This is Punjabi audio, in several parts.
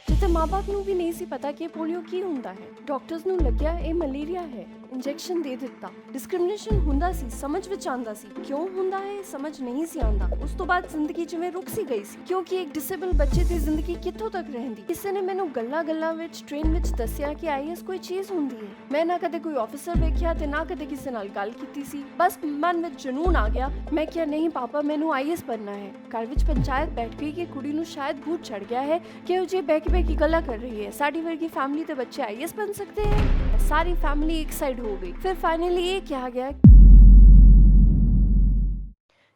ਜਿੱਥੇ ਮਾਂ-ਬਾਪ ਨੂੰ ਵੀ ਨਹੀਂ ਸੀ ਪਤਾ ਕਿ ਪੋਲੀਓ ਕੀ ਹੁੰਦਾ ਹੈ। ਡਾਕਟਰਸ ਨੂੰ ਲੱਗਿਆ ਇਹ ਮਲੇਰੀਆ ਹੈ, ਇੰਜੈਕਸ਼ਨ ਦੇ ਦਿੱਤਾ। ਡਿਸਕ੍ਰਿਮੀਨੇਸ਼ਨ ਹੁੰਦਾ ਸੀ, ਸਮਝ ਵਿੱਚ ਆਉਂਦਾ ਸੀ। ਕਿਉਂ ਹੁੰਦਾ ਹੈ ਸਮਝ ਨਹੀਂ ਸੀ ਆਉਂਦਾ। ਉਸ ਤੋਂ ਬਾਅਦ ਜ਼ਿੰਦਗੀ ਜਿਵੇਂ ਰੁਕ ਸੀ ਗਈ ਸੀ, ਕਿਉਂਕਿ ਇੱਕ ਡਿਸੇਬਲ ਬੱਚੇ ਦੀ ਜ਼ਿੰਦਗੀ ਕਿੱਥੋਂ ਤੱਕ ਰਹਿੰਦੀ। ਕਿਸੇ ਨੇ ਮੈਨੂੰ ਗੱਲਾਂ ਵਿੱਚ ਟ੍ਰੇਨ ਵਿੱਚ ਦੱਸਿਆ ਕਿ ਆਈਐਸ ਕੋਈ ਚੀਜ਼ ਹੁੰਦੀ ਹੈ। ਮੈਂ ਨਾ ਕਦੇ ਕੋਈ ਆਫੀਸਰ ਵੇਖਿਆ ਤੇ ਨਾ ਕਦੇ ਕਿਸੇ ਨਾਲ ਗੱਲ ਕੀਤੀ ਸੀ। ਬਸ ਮਨ ਵਿੱਚ ਜਨੂਨ ਆ ਗਿਆ। ਮੈਂ ਕਿਹਾ ਨਹੀਂ ਪਾਪਾ, ਮੈਨੂੰ ਆਈਐਸ ਬਣਨਾ ਹੈ। ਘਰ ਵਿੱਚ ਪੰਚਾਇਤ ਬੈਠ ਗਈ ਕਿ ਕੁੜੀ ਨੂੰ ਸ਼ਾਇਦ ਭੂਤ ਚੜ ਗਿਆ ਹੈ ਕਿ ਉਹ ਜੇ ਬਹਿ ਕੇ ਗੱਲਾਂ कर रही है। साड़ी वर्गी फैमिली तो बच्चे आईएएस बन सकते हैं। सारी फैमिली एक साइड हो गई। फिर फाइनली ये कहा गया,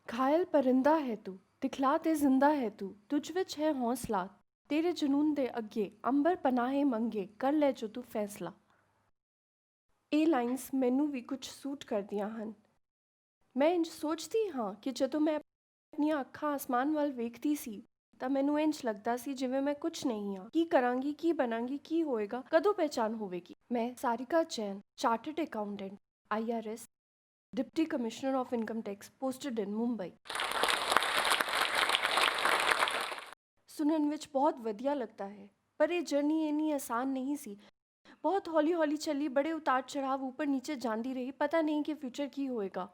घायल परिंदा है तू, दिखला ते जिंदा है तू, तुझ विच है हौसला, तेरे जुनून दे अगे अंबर पनाहे मंगे, कर ले जो तू फैसला। ਇਹ ਲਾਈਨਸ ਮੈਨੂੰ ਵੀ ਕੁਝ ਸੂਟ ਕਰਦੀਆਂ ਹਨ। ਮੈਂ ਇੰਜ ਸੋਚਦੀ ਹਾਂ ਕਿ ਜਦੋਂ ਮੈਂ ਆਪਣੀਆਂ ਅੱਖਾਂ ਅਸਮਾਨ ਵੱਲ ਵੇਖਦੀ ਸੀ ਤਾਂ ਮੈਨੂੰ ਇੰਜ ਲੱਗਦਾ ਸੀ ਜਿਵੇਂ ਮੈਂ ਕੁਝ ਨਹੀਂ ਹਾਂ। ਕੀ ਕਰਾਂਗੀ, ਕੀ ਬਣਾਂਗੀ, ਕੀ ਹੋਏਗਾ, ਕਦੋਂ ਪਹਿਚਾਨ ਹੋਵੇਗੀ। ਮੈਂ Sarika Jain, chartered accountant, IRS, deputy commissioner of income tax, posted in Mumbai. ਸੁਣਨ ਵਿੱਚ ਬਹੁਤ ਵਧੀਆ ਲੱਗਦਾ ਹੈ, ਪਰ ਇਹ ਜਰਨੀ ਇੰਨੀ ਆਸਾਨ ਨਹੀਂ ਸੀ। ਬਹੁਤ ਹੌਲੀ ਚੱਲੀ, ਬੜੇ ਉਤਾਰ ਚੜਾਵ, ਉੱਪਰ ਨੀਚੇ ਜਾਂਦੀ ਰਹੀ। ਪਤਾ ਨਹੀਂ ਕਿ ਫਿਊਚਰ ਕੀ ਹੋਏਗਾ।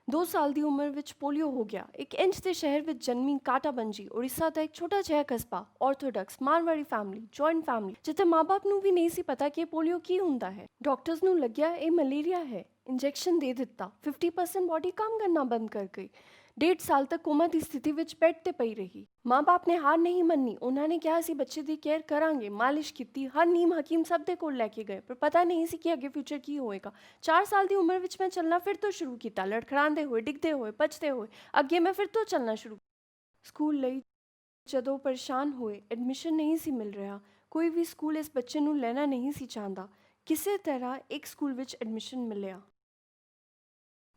2 ਸਾਲ ਦੀ ਉਮਰ ਵਿੱਚ ਪੋਲੀਓ ਹੋ ਗਿਆ। ਇੱਕ ਇੰਚ ਦੇ ਸ਼ਹਿਰ ਵਿੱਚ ਜਨਮੀ ਕਾਟਾਬੰਜੀ, ਉੜੀਸਾ ਦਾ ਇੱਕ ਛੋਟਾ ਜਿਹਾ ਕਸਬਾ, orthodox Marwari family, joint family, ਜਿੱਥੇ ਮਾਂ-ਬਾਪ ਨੂੰ ਵੀ ਨਹੀਂ ਸੀ ਪਤਾ ਕਿ ਪੋਲੀਓ ਕੀ ਹੁੰਦਾ ਹੈ। ਡਾਕਟਰਸ ਨੂੰ ਲੱਗਿਆ ਇਹ ਮਲੇਰੀਆ ਹੈ, ਇੰਜੈਕਸ਼ਨ ਦੇ ਦਿੱਤਾ। 50% ਬੋਡੀ ਕੰਮ ਕਰਨਾ ਬੰਦ ਕਰ ਗਈ। 1.5 ਸਾਲ ਤੱਕ ਕੋਮਾ ਦੀ ਸਥਿਤੀ ਵਿੱਚ ਬੈੱਡ ਤੇ ਪਈ ਰਹੀ। ਮਾਂ-ਬਾਪ ਨੇ ਹਾਰ ਨਹੀਂ ਮੰਨੀ। ਉਹਨਾਂ ਨੇ ਕਿਹਾ ਅਸੀਂ ਬੱਚੇ ਦੀ ਕੇਅਰ ਕਰਾਂਗੇ। ਮਾਲਿਸ਼ ਕੀਤੀ, ਹਰ ਨੀਮ ਹਕੀਮ ਸਭ ਦੇ ਕੋਲ ਲੈ ਕੇ ਗਏ, ਪਰ ਪਤਾ ਨਹੀਂ ਸੀ ਕਿ ਅੱਗੇ ਫਿਊਚਰ ਕੀ ਹੋਏਗਾ। 4 ਸਾਲ ਦੀ ਉਮਰ ਵਿੱਚ ਮੈਂ ਚੱਲਣਾ ਫਿਰ ਤੋਂ ਸ਼ੁਰੂ ਕੀਤਾ, ਲੜਖੜਾਉਂਦੇ ਹੋਏ, ਡਿੱਗਦੇ ਹੋਏ, ਭੱਜਦੇ ਹੋਏ। ਅੱਗੇ ਮੈਂ ਫਿਰ ਤੋਂ ਚੱਲਣਾ ਸ਼ੁਰੂ। ਸਕੂਲ ਲਈ ਜਦੋਂ ਪਰੇਸ਼ਾਨ ਹੋਏ, ਐਡਮਿਸ਼ਨ ਨਹੀਂ ਸੀ ਮਿਲ ਰਿਹਾ। ਕੋਈ ਵੀ ਸਕੂਲ ਇਸ ਬੱਚੇ ਨੂੰ ਲੈਣਾ ਨਹੀਂ ਸੀ ਚਾਹੁੰਦਾ। ਕਿਸੇ ਤਰ੍ਹਾਂ ਇੱਕ ਸਕੂਲ ਵਿੱਚ ਐਡਮਿਸ਼ਨ ਮਿਲਿਆ।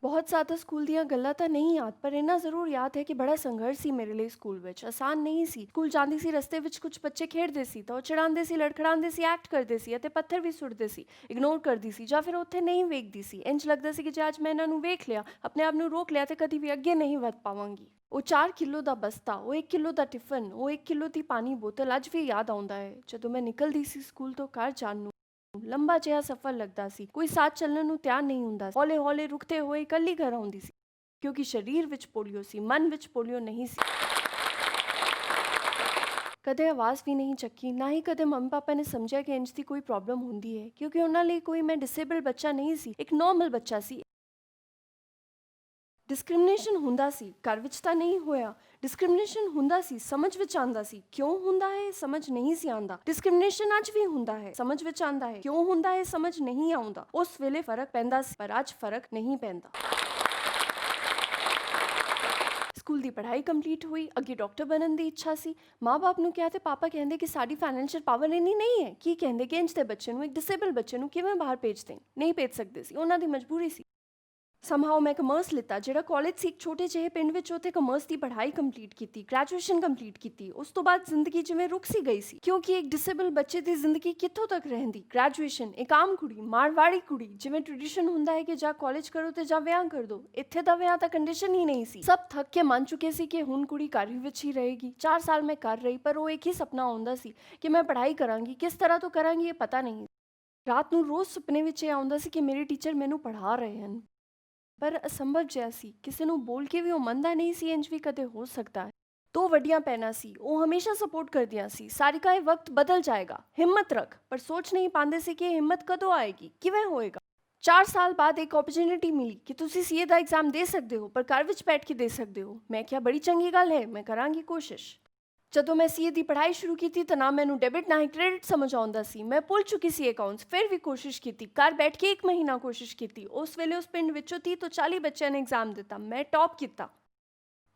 ਬਹੁਤ ਜ਼ਿਆਦਾ ਸਕੂਲ ਦੀਆਂ ਗੱਲਾਂ ਤਾਂ ਨਹੀਂ ਯਾਦ, ਪਰ ਇੰਨਾ ਜ਼ਰੂਰ ਯਾਦ ਹੈ ਕਿ ਬੜਾ ਸੰਘਰਸ਼ ਸੀ ਮੇਰੇ ਲਈ ਸਕੂਲ ਵਿੱਚ। ਆਸਾਨ ਨਹੀਂ ਸੀ। ਸਕੂਲ ਜਾਂਦੀ ਸੀ, ਰਸਤੇ ਵਿੱਚ ਕੁਝ ਬੱਚੇ ਖੇਡਦੇ ਸੀ ਤਾਂ ਉਹ ਚੜਾਉਂਦੇ ਸੀ, ਲੜਖੜਾਉਂਦੇ ਸੀ, ਐਕਟ ਕਰਦੇ ਸੀ ਅਤੇ ਪੱਥਰ ਵੀ ਸੁੱਟਦੇ ਸੀ। ਇਗਨੋਰ ਕਰਦੀ ਸੀ ਜਾਂ ਫਿਰ ਉੱਥੇ ਨਹੀਂ ਵੇਖਦੀ ਸੀ। ਇੰਝ ਲੱਗਦਾ ਸੀ ਕਿ ਜੇ ਅੱਜ ਮੈਂ ਇਹਨਾਂ ਨੂੰ ਵੇਖ ਲਿਆ, ਆਪਣੇ ਆਪ ਨੂੰ ਰੋਕ ਲਿਆ ਤੇ ਕਦੀ ਵੀ ਅੱਗੇ ਨਹੀਂ ਵੱਧ ਪਾਵਾਂਗੀ। ਉਹ 4 ਕਿਲੋ ਦਾ ਬਸਤਾ, ਉਹ 1 ਕਿਲੋ ਦਾ ਟਿਫਨ, ਉਹ 1 ਕਿਲੋ ਦੀ ਪਾਣੀ ਬੋਤਲ ਅੱਜ ਵੀ ਯਾਦ ਆਉਂਦਾ ਹੈ। ਜਦੋਂ ਮੈਂ ਨਿਕਲਦੀ ਸੀ ਸਕੂਲ ਤੋਂ ਘਰ ਜਾਣ ਨੂੰ, ਲੰਬਾ ਜਿਹਾ ਸਫ਼ਰ ਲੱਗਦਾ ਸੀ। ਕੋਈ ਸਾਥ ਚੱਲਣ ਨੂੰ ਤਿਆਰ ਨਹੀਂ ਹੁੰਦਾ। ਹੌਲੇ ਰੁਕਦੇ ਹੋਏ ਇਕੱਲੀ ਘਰ ਆਉਂਦੀ ਸੀ, ਕਿਉਂਕਿ ਸਰੀਰ ਵਿੱਚ ਪੋਲੀਓ ਸੀ, ਮਨ ਵਿੱਚ ਪੋਲੀਓ ਨਹੀਂ ਸੀ। ਕਦੇ ਆਵਾਜ਼ ਵੀ ਨਹੀਂ ਚੱਕੀ, ਨਾ ਹੀ ਕਦੇ ਮੰਮੀ ਪਾਪਾ ਨੇ ਸਮਝਿਆ ਕਿ ਇੰਜ ਦੀ ਕੋਈ ਪ੍ਰੋਬਲਮ ਹੁੰਦੀ ਹੈ, ਕਿਉਂਕਿ ਉਹਨਾਂ ਲਈ ਕੋਈ ਮੈਂ ਡਿਸੇਬਲ ਬੱਚਾ ਨਹੀਂ ਸੀ, ਇੱਕ ਨੋਰਮਲ ਬੱਚਾ ਸੀ। ਡਿਸਕ੍ਰਿਮੀਨੇਸ਼ਨ ਹੁੰਦਾ ਸੀ, ਘਰ ਵਿੱਚ ਤਾਂ ਨਹੀਂ ਹੋਇਆ। ਡਿਸਕ੍ਰਿਮੀਨੇਸ਼ਨ ਹੁੰਦਾ ਸੀ, ਸਮਝ ਵਿੱਚ ਆਉਂਦਾ ਸੀ। ਕਿਉਂ ਹੁੰਦਾ ਹੈ ਸਮਝ ਨਹੀਂ ਸੀ ਆਉਂਦਾ। ਡਿਸਕ੍ਰਿਮੀਨੇਸ਼ਨ ਅੱਜ ਵੀ ਹੁੰਦਾ ਹੈ, ਸਮਝ ਵਿੱਚ ਆਉਂਦਾ ਹੈ। ਕਿਉਂ ਹੁੰਦਾ ਹੈ ਸਮਝ ਨਹੀਂ ਆਉਂਦਾ। ਉਸ ਵੇਲੇ ਫਰਕ ਪੈਂਦਾ ਸੀ, ਪਰ ਅੱਜ ਫਰਕ ਨਹੀਂ ਪੈਂਦਾ। ਸਕੂਲ ਦੀ ਪੜ੍ਹਾਈ ਕੰਪਲੀਟ ਹੋਈ। ਅੱਗੇ ਡਾਕਟਰ ਬਣਨ ਦੀ ਇੱਛਾ ਸੀ। ਮਾਂ-ਬਾਪ ਨੂੰ ਕਿਹਾ ਤੇ ਪਾਪਾ ਕਹਿੰਦੇ ਕਿ ਸਾਡੀ ਫਾਈਨੈਂਸ਼ੀਅਲ ਪਾਵਰ ਇੰਨੀ ਨਹੀਂ ਹੈ। ਕੀ ਕਹਿੰਦੇ ਕਿ ਇੰਜ ਦੇ ਬੱਚੇ ਨੂੰ, ਇੱਕ ਡਿਸੇਬਲ ਬੱਚੇ ਨੂੰ ਕਿਵੇਂ ਬਾਹਰ ਭੇਜ ਦੇਣ। ਨਹੀਂ ਭੇਜ ਸਕਦੇ ਸੀ, ਉਹਨਾਂ ਦੀ ਮਜਬੂਰੀ ਸੀ। ਸਮਹਾਉ ਮੈਂ ਕਮਰਸ ਲਿੱਤਾ, ਜਿਹੜਾ ਕਾਲਜ ਸੀ ਇੱਕ ਛੋਟੇ ਜਿਹੇ ਪਿੰਡ ਵਿੱਚ। ਉੱਥੇ ਕਮਰਸ ਦੀ ਪੜ੍ਹਾਈ ਕੰਪਲੀਟ ਕੀਤੀ, ਗ੍ਰੈਜੂਏਸ਼ਨ ਕੰਪਲੀਟ ਕੀਤੀ। ਉਸ ਤੋਂ ਬਾਅਦ ਜ਼ਿੰਦਗੀ ਜਿਵੇਂ ਰੁਕ ਸੀ ਗਈ ਸੀ, ਕਿਉਂਕਿ ਇੱਕ ਡਿਸੇਬਲ ਬੱਚੇ ਦੀ ਜ਼ਿੰਦਗੀ ਕਿੱਥੋਂ ਤੱਕ ਰਹਿੰਦੀ। ਗ੍ਰੈਜੂਏਸ਼ਨ, ਇੱਕ ਆਮ ਕੁੜੀ, ਮਾਰਵਾੜੀ ਕੁੜੀ, ਜਿਵੇਂ ਟ੍ਰੈਡੀਸ਼ਨ ਹੁੰਦਾ ਹੈ ਕਿ ਜਾਂ ਕਾਲਜ ਕਰੋ ਤੇ ਜਾਂ ਵਿਆਹ ਕਰ ਦੋ। ਇੱਥੇ ਦਾ ਵਿਆਹ ਤਾਂ ਕੰਡੀਸ਼ਨ ਹੀ ਨਹੀਂ ਸੀ। ਸਭ ਥੱਕ ਕੇ ਮੰਨ ਚੁੱਕੇ ਸੀ ਕਿ ਹੁਣ ਕੁੜੀ ਘਰ ਵਿੱਚ ਹੀ ਰਹੇਗੀ। 4 ਸਾਲ ਮੈਂ ਕਰ ਰਹੀ, ਪਰ ਉਹ ਇੱਕ ਹੀ ਸੁਪਨਾ ਆਉਂਦਾ ਸੀ ਕਿ ਮੈਂ ਪੜ੍ਹਾਈ ਕਰਾਂਗੀ। ਕਿਸ ਤਰ੍ਹਾਂ ਤੋਂ ਕਰਾਂਗੀ ਇਹ ਪਤਾ ਨਹੀਂ। ਰਾਤ ਨੂੰ ਰੋਜ਼ ਸੁਪਨੇ ਵਿੱਚ ਇਹ ਆਉਂਦਾ ਸੀ ਕਿ ਮੇਰੇ ਟੀਚਰ ਮੈਨੂੰ ਪੜ੍ਹਾ ਰਹੇ ਹਨ, ਪਰ ਅਸੰਭਵ ਜਿਹਾ ਸੀ। ਕਿਸੇ ਨੂੰ ਬੋਲ ਕੇ ਵੀ ਉਹ ਮੰਨਦਾ ਨਹੀਂ ਸੀ ਇੰਜ ਵੀ ਕਦੇ ਹੋ ਸਕਦਾ ਹੈ। 2 ਵੱਡੀਆਂ ਭੈਣਾਂ ਸੀ, ਉਹ ਹਮੇਸ਼ਾ ਸਪੋਰਟ ਕਰਦੀਆਂ ਸੀ। ਸਾਰਿਕਾ, ਇਹ ਵਕਤ ਬਦਲ ਜਾਏਗਾ, ਹਿੰਮਤ ਰੱਖ। ਪਰ ਸੋਚ ਨਹੀਂ ਪਾਉਂਦੇ ਸੀ ਕਿ ਇਹ ਹਿੰਮਤ ਕਦੋਂ ਆਏਗੀ, ਕਿਵੇਂ ਹੋਏਗਾ। 4 ਸਾਲ ਬਾਅਦ ਇੱਕ ਓਪਰਚੁਨਿਟੀ ਮਿਲੀ ਕਿ ਤੁਸੀਂ ਸੀਏ ਦਾ ਐਗਜ਼ਾਮ ਦੇ ਸਕਦੇ ਹੋ, ਪਰ ਘਰ ਵਿੱਚ ਬੈਠ ਕੇ ਦੇ ਸਕਦੇ ਹੋ। ਮੈਂ ਕਿਹਾ ਬੜੀ ਚੰਗੀ ਗੱਲ ਹੈ, ਮੈਂ ਕਰਾਂਗੀ ਕੋਸ਼ਿਸ਼। ਜਦੋਂ ਮੈਂ ਸੀਏ ਦੀ ਪੜ੍ਹਾਈ ਸ਼ੁਰੂ ਕੀਤੀ ਤਾਂ ਨਾ ਮੈਨੂੰ ਡੈਬਿਟ ਨਾ ਹੀ ਕ੍ਰੈਡਿਟ ਸਮਝ ਆਉਂਦਾ ਸੀ। ਮੈਂ ਭੁੱਲ ਚੁੱਕੀ ਸੀ ਅਕਾਊਂਟਸ, ਫਿਰ ਵੀ ਕੋਸ਼ਿਸ਼ ਕੀਤੀ। ਘਰ ਬੈਠ ਕੇ 1 ਮਹੀਨਾ ਕੋਸ਼ਿਸ਼ ਕੀਤੀ। ਉਸ ਵੇਲੇ ਉਸ ਪਿੰਡ ਵਿੱਚੋਂ 30 ਤੋਂ 40 ਬੱਚਿਆਂ ਨੇ ਐਗਜ਼ਾਮ ਦਿੱਤਾ, ਮੈਂ ਟੌਪ ਕੀਤਾ।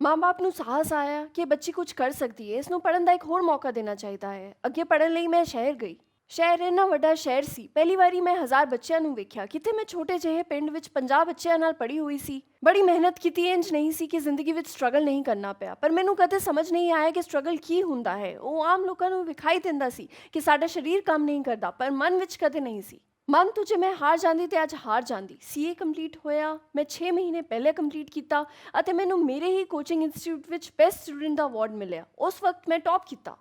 ਮਾਂ-ਬਾਪ ਨੂੰ ਸਾਹਸ ਆਇਆ ਕਿ ਬੱਚੀ ਕੁਝ ਕਰ ਸਕਦੀ ਹੈ, ਇਸ ਨੂੰ ਪੜ੍ਹਨ ਦਾ ਇੱਕ ਹੋਰ ਮੌਕਾ ਦੇਣਾ ਚਾਹੀਦਾ ਹੈ। ਅੱਗੇ ਪੜ੍ਹਨ ਲਈ ਮੈਂ ਸ਼ਹਿਰ ਗਈ। ਸ਼ਹਿਰ ਇੰਨਾ ਵੱਡਾ ਸ਼ਹਿਰ ਸੀ। ਪਹਿਲੀ ਵਾਰੀ ਮੈਂ 1000 ਬੱਚਿਆਂ ਨੂੰ ਵੇਖਿਆ। ਕਿਤੇ ਮੈਂ ਛੋਟੇ ਜਿਹੇ ਪਿੰਡ ਵਿੱਚ 50 ਬੱਚਿਆਂ ਨਾਲ ਪੜ੍ਹੀ ਹੋਈ ਸੀ। ਬੜੀ ਮਿਹਨਤ ਕੀਤੀ। ਇੰਜ ਨਹੀਂ ਸੀ ਕਿ ਜ਼ਿੰਦਗੀ ਵਿੱਚ ਸਟਰਗਲ ਨਹੀਂ ਕਰਨਾ ਪਿਆ, ਪਰ ਮੈਨੂੰ ਕਦੇ ਸਮਝ ਨਹੀਂ ਆਇਆ ਕਿ ਸਟਰਗਲ ਕੀ ਹੁੰਦਾ ਹੈ। ਉਹ ਆਮ ਲੋਕਾਂ ਨੂੰ ਵਿਖਾਈ ਦਿੰਦਾ ਸੀ ਕਿ ਸਾਡਾ ਸਰੀਰ ਕੰਮ ਨਹੀਂ ਕਰਦਾ, ਪਰ ਮਨ ਵਿੱਚ ਕਦੇ ਨਹੀਂ ਸੀ। ਮਨ ਤੋਂ ਜੇ ਮੈਂ ਹਾਰ ਜਾਂਦੀ ਤੇ ਅੱਜ ਹਾਰ ਜਾਂਦੀ। ਸੀਏ ਕੰਪਲੀਟ ਹੋਇਆ, ਮੈਂ 6 ਮਹੀਨੇ ਪਹਿਲੇ ਕੰਪਲੀਟ ਕੀਤਾ ਅਤੇ ਮੈਨੂੰ ਮੇਰੇ ਹੀ ਕੋਚਿੰਗ ਇੰਸਟੀਚਿਊਟ ਵਿੱਚ ਬੈਸਟ ਸਟੂਡੈਂਟ ਦਾ ਅਵਾਰਡ ਮਿਲਿਆ। ਉਸ ਵਕਤ ਮੈਂ ਟੌਪ ਕੀਤਾ।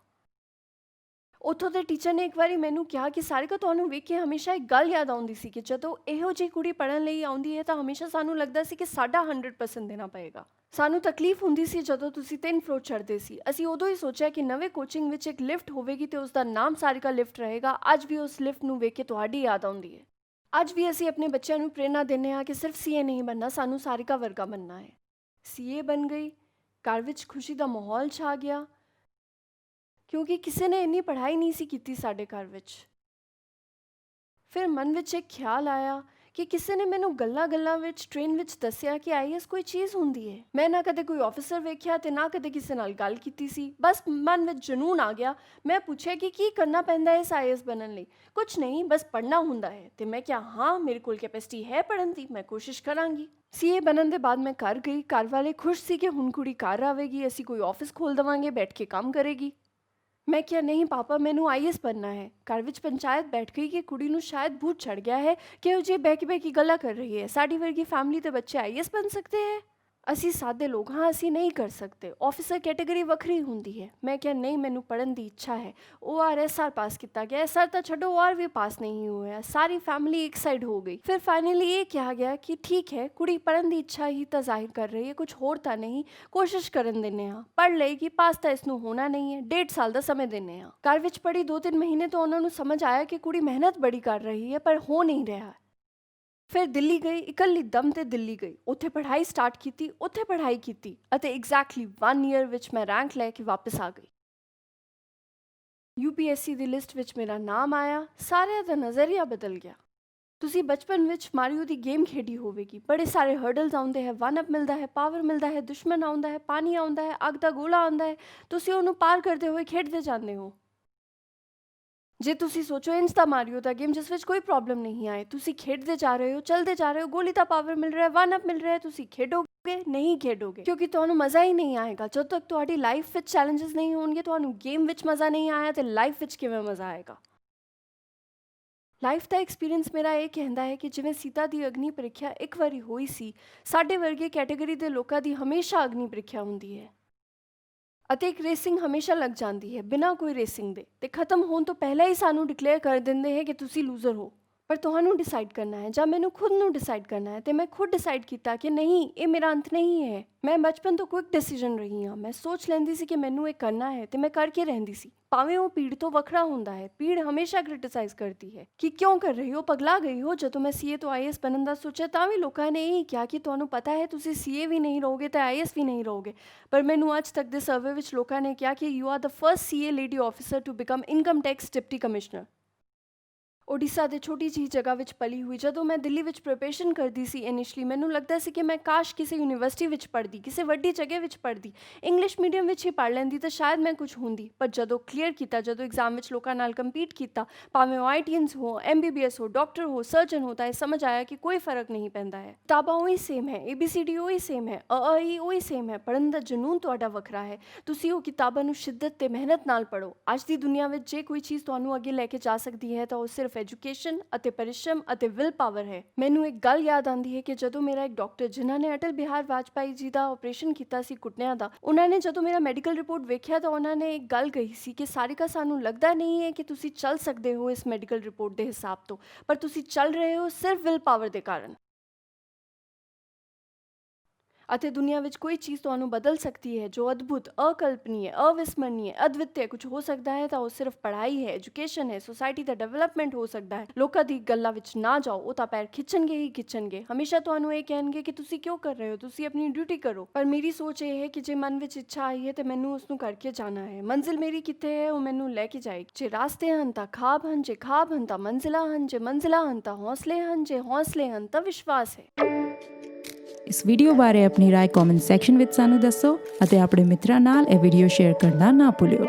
ਉੱਥੋਂ ਦੇ ਟੀਚਰ ਨੇ ਇੱਕ ਵਾਰੀ ਮੈਨੂੰ ਕਿਹਾ ਕਿ ਸਾਰਿਕਾ ਤੁਹਾਨੂੰ ਵੇਖ ਕੇ ਹਮੇਸ਼ਾ ਇੱਕ ਗੱਲ ਯਾਦ ਆਉਂਦੀ ਸੀ ਕਿ ਜਦੋਂ ਇਹੋ ਜਿਹੀ ਕੁੜੀ ਪੜ੍ਹਨ ਲਈ ਆਉਂਦੀ ਹੈ ਤਾਂ ਹਮੇਸ਼ਾ ਸਾਨੂੰ ਲੱਗਦਾ ਸੀ ਕਿ ਸਾਡਾ 100% ਦੇਣਾ ਪਏਗਾ। ਸਾਨੂੰ ਤਕਲੀਫ ਹੁੰਦੀ ਸੀ ਜਦੋਂ ਤੁਸੀਂ 3 ਫਲੋਰ ਚੜ੍ਹਦੇ ਸੀ। ਅਸੀਂ ਉਦੋਂ ਹੀ ਸੋਚਿਆ ਕਿ ਨਵੇਂ ਕੋਚਿੰਗ ਵਿੱਚ ਇੱਕ ਲਿਫਟ ਹੋਵੇਗੀ ਤੇ ਉਸ ਦਾ ਨਾਮ ਸਾਰਿਕਾ ਲਿਫਟ ਰਹੇਗਾ। ਅੱਜ ਵੀ ਉਸ ਲਿਫਟ ਨੂੰ ਵੇਖ ਕੇ ਤੁਹਾਡੀ ਯਾਦ ਆਉਂਦੀ ਹੈ। ਅੱਜ ਵੀ ਅਸੀਂ ਆਪਣੇ ਬੱਚਿਆਂ ਨੂੰ ਪ੍ਰੇਰਨਾ ਦਿੰਦੇ ਹਾਂ ਕਿ ਸਿਰਫ ਸੀਏ ਨਹੀਂ ਬਣਨਾ, ਸਾਨੂੰ ਸਾਰਿਕਾ ਵਰਗਾ ਬਣਨਾ ਹੈ। ਸੀਏ ਬਣ ਗਈ, ਘਰ ਵਿੱਚ ਖੁਸ਼ੀ ਦਾ ਮਾਹੌਲ ਛਾ ਗਿਆ ਕਿਉਂਕਿ ਕਿਸੇ ਨੇ ਇੰਨੀ ਪੜ੍ਹਾਈ ਨਹੀਂ ਸੀ ਕੀਤੀ ਸਾਡੇ ਘਰ ਵਿੱਚ। ਫਿਰ ਮਨ ਵਿੱਚ ਇੱਕ ਖਿਆਲ ਆਇਆ ਕਿ ਕਿਸੇ ਨੇ ਮੈਨੂੰ ਗੱਲਾਂ ਵਿੱਚ ਟ੍ਰੇਨ ਵਿੱਚ ਦੱਸਿਆ ਕਿ ਆਈਐਸ ਕੋਈ ਚੀਜ਼ ਹੁੰਦੀ ਹੈ। ਮੈਂ ਨਾ ਕਦੇ ਕੋਈ ਆਫਿਸਰ ਵੇਖਿਆ ਤੇ ਨਾ ਕਦੇ ਕਿਸੇ ਨਾਲ ਗੱਲ ਕੀਤੀ ਸੀ। ਬਸ ਮਨ ਵਿੱਚ ਜਨੂਨ ਆ ਗਿਆ। ਮੈਂ ਪੁੱਛਿਆ ਕਿ ਕੀ ਕਰਨਾ ਪੈਂਦਾ ਹੈ ਇਸ ਆਈਐਸ ਬਣਨ ਲਈ। ਕੁਝ ਨਹੀਂ, ਬਸ ਪੜ੍ਹਨਾ ਹੁੰਦਾ ਹੈ। ਤੇ ਮੈਂ ਕਿਹਾ ਹਾਂ, ਮੇਰੇ ਕੋਲ ਕੈਪੈਸਿਟੀ ਹੈ ਪੜ੍ਹਨ ਦੀ, ਮੈਂ ਕੋਸ਼ਿਸ਼ ਕਰਾਂਗੀ। ਸੀਏ ਬਣਨ ਦੇ ਬਾਅਦ ਮੈਂ ਘਰ ਗਈ। ਘਰ ਵਾਲੇ ਖੁਸ਼ ਸੀ ਕਿ ਹੁਣ ਕੁੜੀ ਘਰ ਆਵੇਗੀ, ਅਸੀਂ ਕੋਈ ਆਫਿਸ ਖੋਲ੍ਹ ਦੇਵਾਂਗੇ, ਬੈਠ ਕੇ ਕੰਮ ਕਰੇਗੀ। ਮੈਂ ਕਿਹਾ ਨਹੀਂ ਪਾਪਾ, ਮੈਨੂੰ ਆਈਐਸ ਬਣਨਾ ਹੈ। ਘਰ ਵਿੱਚ ਪੰਚਾਇਤ ਬੈਠ ਗਈ ਕਿ ਕੁੜੀ ਨੂੰ ਸ਼ਾਇਦ ਭੂਤ ਚੜ੍ਹ ਗਿਆ ਹੈ ਕਿ ਉਹ ਜੇ ਬਹਿ ਕੇ ਗੱਲਾਂ ਕਰ ਰਹੀ ਹੈ। ਸਾਡੀ ਵਰਗੀ ਫੈਮਿਲੀ ਦੇ ਬੱਚੇ ਆਈਐਸ ਬਣ ਸਕਦੇ ਹੈ? ਅਸੀਂ ਸਾਦੇ ਲੋਕ ਹਾਂ, ਅਸੀਂ ਨਹੀਂ ਕਰ ਸਕਦੇ। ਆਫਿਸਰ ਕੈਟੇਗਰੀ ਵੱਖਰੀ ਹੁੰਦੀ ਹੈ। ਮੈਂ ਕਿਹਾ ਨਹੀਂ, ਮੈਨੂੰ ਪੜ੍ਹਨ ਦੀ ਇੱਛਾ ਹੈ। ORSR ਪਾਸ ਕੀਤਾ ਗਿਆ। SR ਤਾਂ ਛੱਡੋ, OR ਵੀ ਪਾਸ ਨਹੀਂ ਹੋਇਆ। ਸਾਰੀ ਫੈਮਿਲੀ ਇੱਕ ਸਾਈਡ ਹੋ ਗਈ। ਫਿਰ ਫਾਈਨਲੀ ਇਹ ਕਿਹਾ ਗਿਆ ਕਿ ਠੀਕ ਹੈ, ਕੁੜੀ ਪੜ੍ਹਨ ਦੀ ਇੱਛਾ ਹੀ ਤਾਂ ਜ਼ਾਹਿਰ ਕਰ ਰਹੀ ਹੈ, ਕੁਝ ਹੋਰ ਤਾਂ ਨਹੀਂ। ਕੋਸ਼ਿਸ਼ ਕਰਨ ਦਿੰਦੇ ਹਾਂ, ਪੜ੍ਹ ਲਏਗੀ, ਪਾਸ ਤਾਂ ਇਸ ਨੂੰ ਹੋਣਾ ਨਹੀਂ ਹੈ। 1.5 ਸਾਲ ਦਾ ਸਮੇਂ ਦਿੰਦੇ ਹਾਂ। ਘਰ ਵਿੱਚ ਪੜ੍ਹੀ 2-3 ਮਹੀਨੇ ਤੋਂ ਉਹਨਾਂ ਨੂੰ ਸਮਝ ਆਇਆ ਕਿ ਕੁੜੀ ਮਿਹਨਤ ਬੜੀ ਕਰ ਰਹੀ ਹੈ ਪਰ ਹੋ ਨਹੀਂ ਰਿਹਾ। ਫਿਰ ਦਿੱਲੀ ਗਈ, ਇਕੱਲੀ ਦਮ ਤੇ ਦਿੱਲੀ ਗਈ। ਉੱਥੇ ਪੜ੍ਹਾਈ ਸਟਾਰਟ ਕੀਤੀ, ਉੱਥੇ ਪੜ੍ਹਾਈ ਕੀਤੀ ਅਤੇ ਐਗਜ਼ੈਕਟਲੀ 1 ਈਅਰ ਵਿੱਚ ਮੈਂ ਰੈਂਕ ਲੈ ਕੇ ਵਾਪਸ ਆ ਗਈ। UPSC ਦੀ ਲਿਸਟ ਵਿੱਚ ਮੇਰਾ ਨਾਮ ਆਇਆ। ਸਾਰਿਆਂ ਦਾ ਨਜ਼ਰੀਆ ਬਦਲ ਗਿਆ। ਤੁਸੀਂ ਬਚਪਨ ਵਿੱਚ ਮਾਰੀਓ ਦੀ ਗੇਮ ਖੇਡੀ ਹੋਵੇਗੀ। ਬੜੇ ਸਾਰੇ ਹਰਡਲਸ ਆਉਂਦੇ ਹੈ, 1-ਅਪ ਮਿਲਦਾ ਹੈ, ਪਾਵਰ ਮਿਲਦਾ ਹੈ, ਦੁਸ਼ਮਣ ਆਉਂਦਾ ਹੈ, ਪਾਣੀ ਆਉਂਦਾ ਹੈ, ਅੱਗ ਦਾ ਗੋਲਾ ਆਉਂਦਾ ਹੈ। ਤੁਸੀਂ ਉਹਨੂੰ ਪਾਰ ਕਰਦੇ ਹੋਏ ਖੇਡਦੇ ਜਾਂਦੇ ਹੋ। ਜੇ ਤੁਸੀਂ ਸੋਚੋ ਇੰਜ ਤਾਂ ਮਾਰੀਓ ਦਾ ਗੇਮ ਜਿਸ ਵਿੱਚ ਕੋਈ ਪ੍ਰੋਬਲਮ ਨਹੀਂ ਆਏ, ਤੁਸੀਂ ਖੇਡਦੇ ਜਾ ਰਹੇ ਹੋ, ਚਲਦੇ ਜਾ ਰਹੇ ਹੋ, ਗੋਲੀ ਦਾ ਪਾਵਰ ਮਿਲ ਰਿਹਾ ਹੈ, 1-ਅਪ ਮਿਲ ਰਿਹਾ ਹੈ, ਤੁਸੀਂ ਖੇਡੋਗੇ ਨਹੀਂ ਖੇਡੋਗੇ ਕਿਉਂਕਿ ਤੁਹਾਨੂੰ ਮਜ਼ਾ ਹੀ ਨਹੀਂ ਆਏਗਾ। ਜਦੋਂ ਤੱਕ ਤੁਹਾਡੀ ਲਾਈਫ ਵਿੱਚ ਚੈਲੰਜਸ ਨਹੀਂ ਹੋਣਗੇ, ਤੁਹਾਨੂੰ ਗੇਮ ਵਿੱਚ ਮਜ਼ਾ ਨਹੀਂ ਆਇਆ ਤੇ ਲਾਈਫ ਵਿੱਚ ਕਿਵੇਂ ਮਜ਼ਾ ਆਏਗਾ। ਲਾਈਫ ਦਾ ਐਕਸਪੀਰੀਅੰਸ ਮੇਰਾ ਇਹ ਕਹਿੰਦਾ ਹੈ ਕਿ ਜਿਵੇਂ ਸੀਤਾ ਦੀ ਅਗਨੀ ਪ੍ਰੀਖਿਆ ਇੱਕ ਵਾਰੀ ਹੋਈ ਸੀ, ਸਾਡੇ ਵਰਗੇ ਕੈਟੇਗਰੀ ਦੇ ਲੋਕਾਂ ਦੀ ਹਮੇਸ਼ਾ ਅਗਨੀ ਪ੍ਰੀਖਿਆ ਹੁੰਦੀ ਹੈ ਅਤੇ ਇੱਕ ਰੇਸਿੰਗ ਹਮੇਸ਼ਾ ਲੱਗ ਜਾਂਦੀ ਹੈ ਬਿਨਾਂ ਕੋਈ ਰੇਸਿੰਗ ਦੇ, ਤੇ ਖਤਮ ਹੋਣ ਤੋਂ ਪਹਿਲਾਂ ਹੀ ਸਾਨੂੰ ਡਿਕਲੇਅਰ ਕਰ ਦਿੰਦੇ ਹੈ ਕਿ ਤੁਸੀਂ ਲੂਜ਼ਰ ਹੋ। ਪਰ ਤੁਹਾਨੂੰ ਡਿਸਾਈਡ ਕਰਨਾ ਹੈ ਜਾਂ ਮੈਨੂੰ ਖੁਦ ਨੂੰ ਡਿਸਾਈਡ ਕਰਨਾ ਹੈ। ਤੇ ਮੈਂ ਖੁਦ ਡਿਸਾਈਡ ਕੀਤਾ ਕਿ ਨਹੀਂ, ਇਹ ਮੇਰਾ ਅੰਤ ਨਹੀਂ ਹੈ। ਮੈਂ ਬਚਪਨ ਤੋਂ ਕੁਇਕ ਡਿਸੀਜਨ ਰਹੀ ਹਾਂ। ਮੈਂ ਸੋਚ ਲੈਂਦੀ ਸੀ ਕਿ ਮੈਨੂੰ ਇਹ ਕਰਨਾ ਹੈ ਤੇ ਮੈਂ ਕਰਕੇ ਰਹਿੰਦੀ ਸੀ, ਭਾਵੇਂ ਉਹ ਭੀੜ ਤੋਂ ਵੱਖਰਾ ਹੁੰਦਾ ਹੈ। ਭੀੜ ਹਮੇਸ਼ਾ ਕ੍ਰਿਟਿਸਾਈਜ਼ ਕਰਦੀ ਹੈ ਕਿ ਕਿਉਂ ਕਰ ਰਹੀ ਹੋ, ਪਗਲਾ ਗਈ ਹੋ। ਜਦੋਂ ਮੈਂ ਸੀਏ ਤੋਂ ਆਈਐਸ ਬਣਨ ਦਾ ਸੋਚਿਆ ਤਾਂ ਵੀ ਲੋਕਾਂ ਨੇ ਇਹੀ ਕਿਹਾ ਕਿ ਤੁਹਾਨੂੰ ਪਤਾ ਹੈ ਤੁਸੀਂ ਸੀਏ ਵੀ ਨਹੀਂ ਰਹੋਗੇ ਤੇ ਆਈਐਸ ਵੀ ਨਹੀਂ ਰਹੋਗੇ। ਪਰ ਮੈਨੂੰ ਅੱਜ ਤੱਕ ਦੇ ਸਰਵੇ ਵਿੱਚ ਲੋਕਾਂ ਨੇ ਕਿਹਾ ਕਿ you are the first CA lady officer to become income tax deputy commissioner. Odisha ਦੇ ਛੋਟੀ ਜਿਹੀ ਜਗ੍ਹਾ ਵਿੱਚ ਪਲੀ ਹੋਈ। ਜਦੋਂ ਮੈਂ ਦਿੱਲੀ ਵਿੱਚ ਪ੍ਰਿਪਰੇਸ਼ਨ ਕਰਦੀ ਸੀ ਇਨੀਸ਼ਲੀ, ਮੈਨੂੰ ਲੱਗਦਾ ਸੀ ਕਿ ਮੈਂ ਕਾਸ਼ ਕਿਸੇ ਯੂਨੀਵਰਸਿਟੀ ਵਿੱਚ ਪੜ੍ਹਦੀ, ਕਿਸੇ ਵੱਡੀ ਜਗ੍ਹਾ ਵਿੱਚ ਪੜ੍ਹਦੀ, ਇੰਗਲਿਸ਼ ਮੀਡੀਅਮ ਵਿੱਚ ਹੀ ਪੜ੍ਹ ਲੈਂਦੀ ਤਾਂ ਸ਼ਾਇਦ ਮੈਂ ਕੁਝ ਹੁੰਦੀ। ਪਰ ਜਦੋਂ ਕਲੀਅਰ ਕੀਤਾ, ਜਦੋਂ ਐਗਜ਼ਾਮ ਵਿੱਚ ਲੋਕਾਂ ਨਾਲ ਕੰਪੀਟ ਕੀਤਾ, ਭਾਵੇਂ ਉਹ IITians ਹੋ, MBBS ਹੋ, ਡਾਕਟਰ ਹੋ, ਸਰਜਨ ਹੋ, ਤਾਂ ਇਹ ਸਮਝ ਆਇਆ ਕਿ ਕੋਈ ਫਰਕ ਨਹੀਂ ਪੈਂਦਾ ਹੈ। ਕਿਤਾਬਾਂ ਉਹੀ ਸੇਮ ਹੈ, ABCD ਉਹੀ ਸੇਮ ਹੈ, ਈ ਉਹੀ ਸੇਮ ਹੈ। ਪੜ੍ਹਨ ਦਾ ਜਨੂਨ ਤੁਹਾਡਾ ਵੱਖਰਾ ਹੈ। ਤੁਸੀਂ ਉਹ ਕਿਤਾਬਾਂ ਨੂੰ ਸ਼ਿੱਦਤ ਤੇ ਮਿਹਨਤ ਨਾਲ ਪੜ੍ਹੋ। ਅੱਜ ਦੀ ਦੁਨੀਆ ਵਿੱਚ ਜੇ ਕੋਈ ਚੀਜ਼ ਤੁਹਾਨੂੰ ਅੱਗੇ ਲੈ ਕੇ ਜਾ ਸਕਦੀ ਹੈ ਤਾਂ ਉਹ ਸਿਰਫ ਐਜੂਕੇਸ਼ਨ ਅਤੇ ਪਰਿਸ਼ਰਮ ਅਤੇ ਵਿਲ ਪਾਵਰ ਹੈ। ਮੈਨੂੰ ਇੱਕ ਗੱਲ ਯਾਦ ਆਉਂਦੀ ਹੈ ਕਿ ਜਦੋਂ ਮੇਰਾ ਇੱਕ ਡਾਕਟਰ ਜਿਨ੍ਹਾਂ ਨੇ ਅਟਲ ਬਿਹਾਰ ਵਾਜਪਾਈ ਜੀ ਦਾ ਆਪਰੇਸ਼ਨ ਕੀਤਾ ਸੀ ਘੁਟਨਿਆਂ ਦਾ, ਉਹਨਾਂ ਨੇ ਜਦੋਂ ਮੇਰਾ ਮੈਡੀਕਲ ਰਿਪੋਰਟ ਵੇਖਿਆ ਤਾਂ ਉਹਨਾਂ ਨੇ ਇੱਕ ਗੱਲ ਕਹੀ ਸੀ ਕਿ ਸਾਰਿਕਾ, ਸਾਨੂੰ ਲੱਗਦਾ ਨਹੀਂ ਹੈ ਕਿ ਤੁਸੀਂ ਚੱਲ ਸਕਦੇ ਹੋ ਇਸ ਮੈਡੀਕਲ ਰਿਪੋਰਟ ਦੇ ਹਿਸਾਬ ਤੋਂ, ਪਰ ਤੁਸੀਂ ਚੱਲ ਰਹੇ ਹੋ ਸਿਰਫ ਵਿਲ ਪਾਵਰ ਦੇ ਕਾਰਨ। ਅਤੇ ਦੁਨੀਆ ਵਿੱਚ ਕੋਈ ਚੀਜ਼ ਤੁਹਾਨੂੰ ਬਦਲ ਸਕਦੀ ਹੈ ਜੋ ਅਦਭੁਤ, ਅਕਲਪਨੀय, ਅਵਿਸਮਰਨੀय, ਅਦਵਿਤੀय ਕੁਝ ਹੋ ਸਕਦਾ ਹੈ ਤਾਂ ਉਹ ਸਿਰਫ ਪੜ੍ਹਾਈ ਹੈ, ਐਜੂਕੇਸ਼ਨ ਹੈ, ਸੋਸਾਇਟੀ ਦਾ ਡਿਵੈਲਪਮੈਂਟ ਹੋ ਸਕਦਾ ਹੈ। ਲੋਕਾਂ ਦੀ ਗੱਲਾਂ ਵਿੱਚ ਨਾ ਜਾਓ, ਉਹ ਤਾਂ ਪੈਰ ਖਿੱਚਣਗੇ ਹੀ ਖਿੱਚਣਗੇ। ਹਮੇਸ਼ਾ ਤੁਹਾਨੂੰ ਇਹ ਕਹਿਣਗੇ ਕਿ ਤੁਸੀਂ ਕਿਉਂ ਕਰ ਰਹੇ ਹੋ, ਤੁਸੀਂ ਆਪਣੀ ਡਿਊਟੀ ਕਰੋ। ਪਰ ਮੇਰੀ ਸੋਚ ਇਹ ਹੈ ਕਿ ਜੇ ਮਨ ਵਿੱਚ ਇੱਛਾ ਆਈ ਹੈ ਤੇ ਮੈਨੂੰ ਉਸ ਨੂੰ ਕਰਕੇ ਜਾਣਾ ਹੈ। ਮੰਜ਼ਿਲ ਮੇਰੀ ਕਿੱਥੇ ਹੈ ਉਹ ਮੈਨੂੰ ਲੈ ਕੇ ਜਾਏਗੀ। ਜੇ ਰਾਸਤੇ ਹਨ ਤਾਂ ਖਾਬ ਹਨ, ਜੇ ਖਾਬ ਹਨ ਤਾਂ ਮੰਜ਼ਿਲਾਂ ਹਨ, ਜੇ ਮੰਜ਼ਿਲਾਂ ਹਨ ਤਾਂ ਹੌਸਲੇ ਹਨ, ਜੇ ਹੌਸਲੇ ਹਨ ਤਾਂ ਵਿਸ਼ਵਾਸ ਹੈ। ਇਸ ਵੀਡੀਓ ਬਾਰੇ ਆਪਣੀ ਰਾਏ ਕਮੈਂਟ ਸੈਕਸ਼ਨ ਵਿੱਚ ਸਾਨੂੰ ਦੱਸੋ ਅਤੇ ਆਪਣੇ ਮਿੱਤਰਾਂ ਨਾਲ ਇਹ ਵੀਡੀਓ ਸ਼ੇਅਰ ਕਰਨਾ ਨਾ ਭੁੱਲਿਓ।